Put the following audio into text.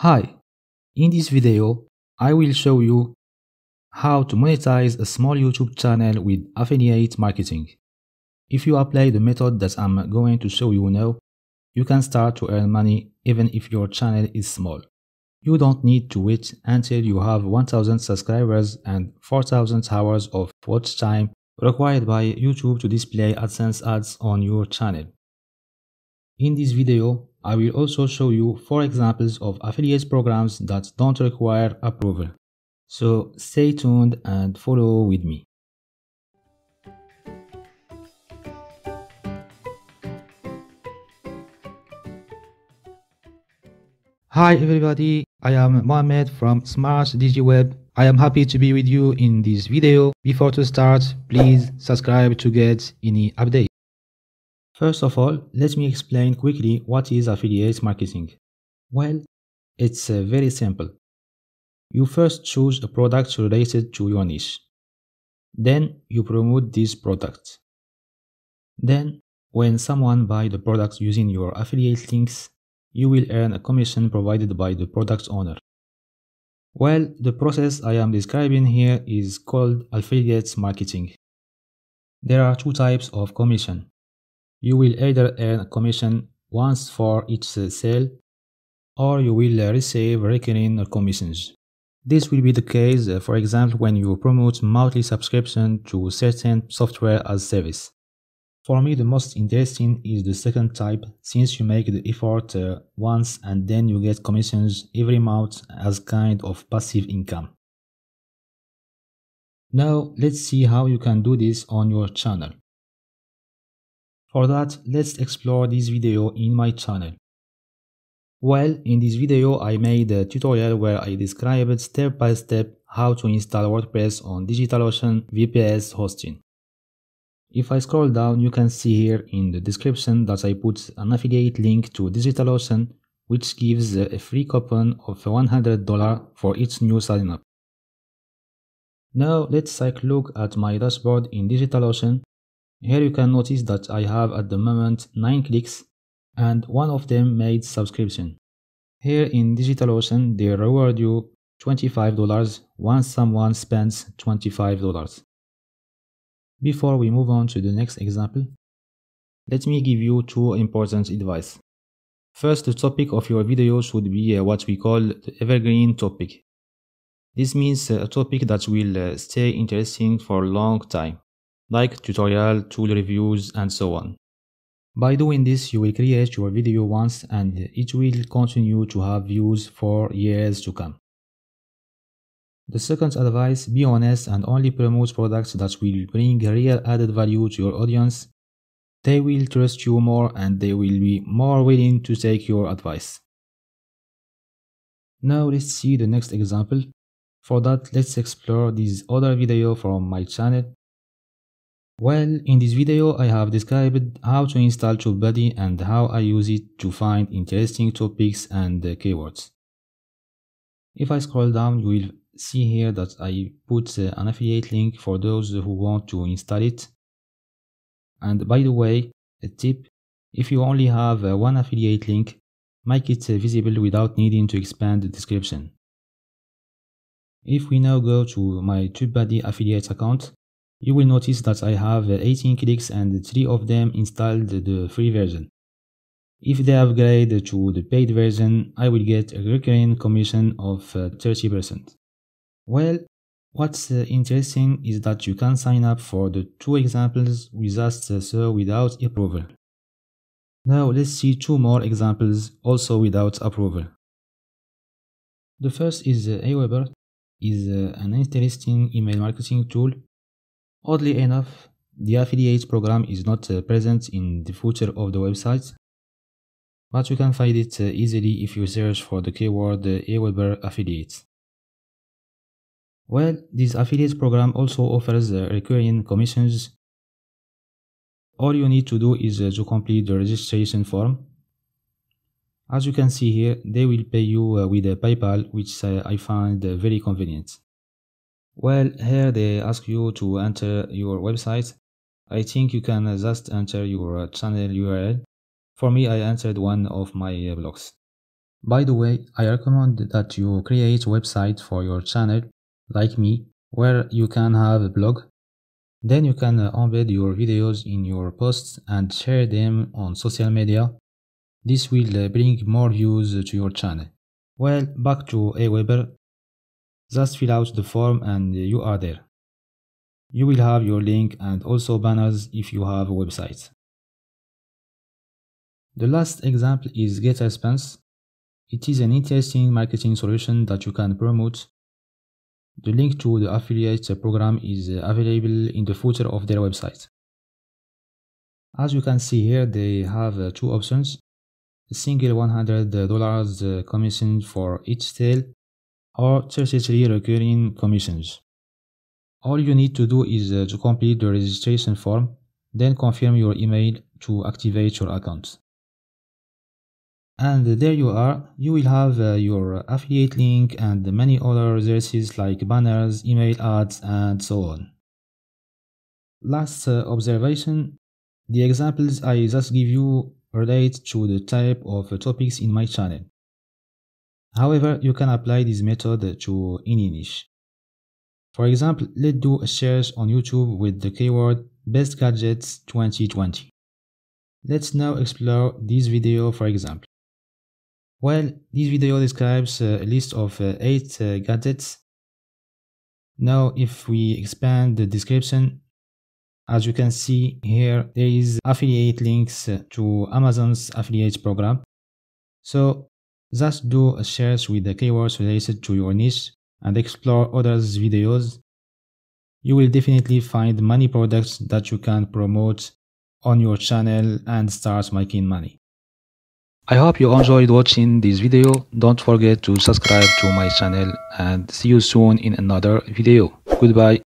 Hi, in this video, I will show you how to monetize a small YouTube channel with affiliate marketing. If you apply the method that I'm going to show you now, you can start to earn money even if your channel is small. You don't need to wait until you have 1000 subscribers and 4000 hours of watch time required by YouTube to display AdSense ads on your channel. In this video, I will also show you 4 examples of affiliate programs that don't require approval. So stay tuned and follow with me. Hi everybody, I am Mohamed from Smart DigiWeb. I am happy to be with you in this video. Before to start, please subscribe to get any update. First of all, let me explain quickly what is affiliate marketing. Well, it's very simple. You first choose a product related to your niche. Then you promote this product. Then, when someone buys the product using your affiliate links, you will earn a commission provided by the product owner. Well, the process I am describing here is called affiliate marketing. There are two types of commission. You will either earn a commission once for each sale, or you will receive recurring commissions. This will be the case, for example, when you promote monthly subscription to certain software as service. For me, the most interesting is the second type, since you make the effort once and then you get commissions every month as kind of passive income. Now, let's see how you can do this on your channel. For that, let's explore this video in my channel. Well, in this video I made a tutorial where I described step by step how to install WordPress on DigitalOcean VPS hosting. If I scroll down, you can see here in the description that I put an affiliate link to DigitalOcean, which gives a free coupon of $100 for each new sign-up. Now let's take a look at my dashboard in DigitalOcean. Here you can notice that I have at the moment 9 clicks and one of them made subscription. Here in DigitalOcean, they reward you $25 once someone spends $25. Before we move on to the next example, let me give you two important advice. First, the topic of your video should be what we call the Evergreen topic. This means a topic that will stay interesting for a long time, like tutorial, tool reviews, and so on. By doing this, you will create your video once and it will continue to have views for years to come. The second advice, be honest and only promote products that will bring real added value to your audience. They will trust you more and they will be more willing to take your advice. Now let's see the next example. For that, let's explore this other video from my channel. Well, in this video I have described how to install TubeBuddy and how I use it to find interesting topics and keywords. If I scroll down, you will see here that I put an affiliate link for those who want to install it. And by the way, a tip, if you only have one affiliate link, make it visible without needing to expand the description. If we now go to my TubeBuddy affiliate account, you will notice that I have 18 clicks and 3 of them installed the free version. If they upgrade to the paid version, I will get a recurring commission of 30%. Well, what's interesting is that you can sign up for the two examples we just saw without approval. Now let's see two more examples also without approval. The first is Aweber, is an interesting email marketing tool. Oddly enough, the affiliate program is not present in the footer of the website, but you can find it easily if you search for the keyword Aweber affiliate. Well, this affiliate program also offers recurring commissions. All you need to do is to complete the registration form. As you can see here, they will pay you with a PayPal, which I find very convenient. Well, here they ask you to enter your website. I think you can just enter your channel URL. For me, I entered one of my blogs. By the way, I recommend that you create a website for your channel, like me, where you can have a blog. Then you can embed your videos in your posts and share them on social media. This will bring more views to your channel. Well, back to Aweber. Just fill out the form and you are there. You will have your link and also banners if you have a website. The last example is GetResponse. It is an interesting marketing solution that you can promote. The link to the affiliate program is available in the footer of their website. As you can see here, they have two options. A single $100 commission for each sale or 33 recurring commissions. All you need to do is to complete the registration form, then confirm your email to activate your account. And there you are, you will have your affiliate link and many other resources like banners, email ads, and so on. Last observation, the examples I just give you relate to the type of topics in my channel. However, you can apply this method to any niche. For example, let's do a search on YouTube with the keyword Best Gadgets 2020. Let's now explore this video for example. Well, this video describes a list of 8 gadgets. Now, if we expand the description, as you can see here, there is affiliate links to Amazon's affiliate program. So, just do a search with the keywords related to your niche and explore others' videos. You will definitely find many products that you can promote on your channel and start making money. I hope you enjoyed watching this video. Don't forget to subscribe to my channel and see you soon in another video. Goodbye.